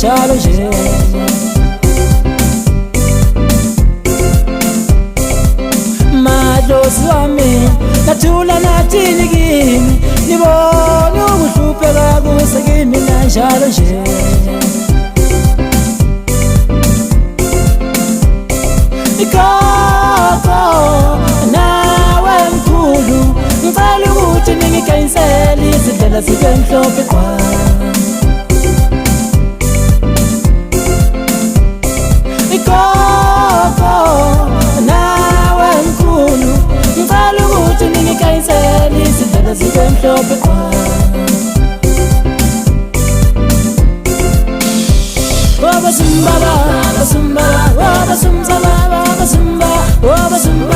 shalo nje madlozi wami nathula nathini kimi nibone ukuhlupheka kusakimi nanjalo nje ikoko nawe mkhulu ngicela ukuthi ningikhansele izindlela zibe mhlophe qwa ikoko nawe mkhulu ngicela ukuthi ningikhansele izindlela zibe mhlophe qwa Simbaba, Simba, Simba, Simba, Simba,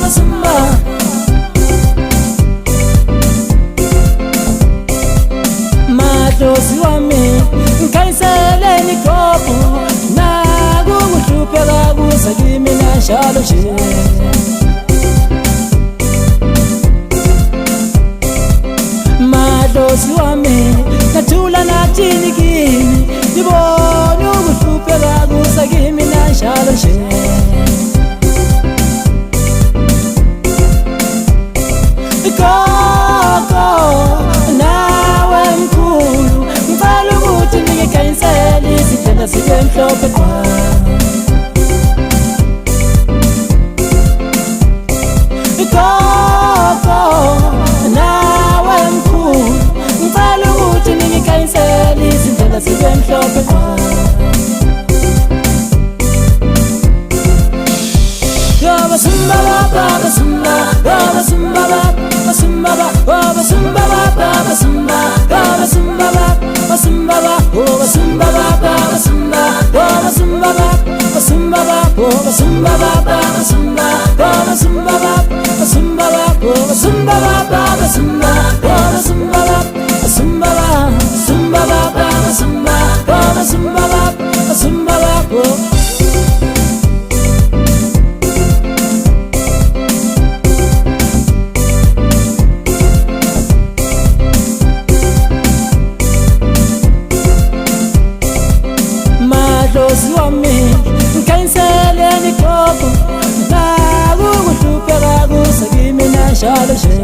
Simba, madlozi wami ngikhanseleni gogo nakukuhlupheka kusakimi nanjalo nje madlozi wami nathula nathini kimi nibone ukuhlupheka kusakimi nanjalo nje ikoko nawe mkhulu ngicela ukuthi ningikhansele izindlela zibe mhlophe qwa ikoko nawe mkhulu ngicela ukuthi ningikhansele izindlela zibe mhlophe qwa Simba, Simba, Simba, Simba, Simba, Simba, Simba, Simba, Simba, madlozi wami ngikhanseleni gogo nakukuhlupheka kusakimi nanjalo nje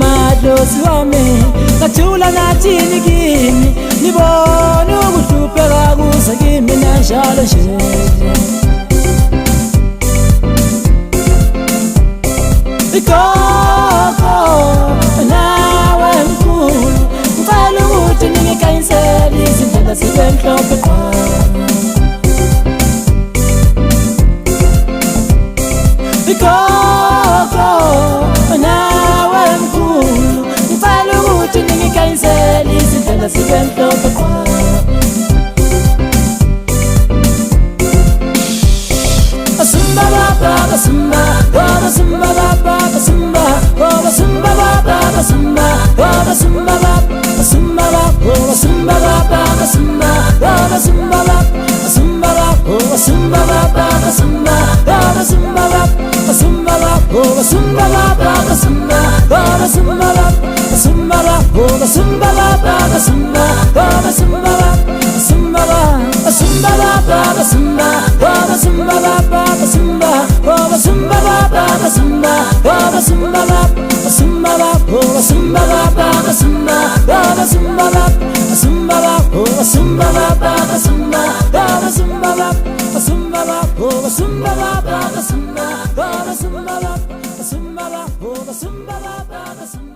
madlozi wami nathula nathini kimi nibone ukuhlupheka kusakimi nanjalo nje ikoko nawe mkhulu ngicela ukuthi ningikhansele izindlela zibe mhlophe qwa ikoko nawe mkhulu ngicela ukuthi ningikhansele izindlela zibe mhlophe qwa Simba, Simba, Simba, Simba, Simba, Simba, Simba, Simba, Simba, Simba,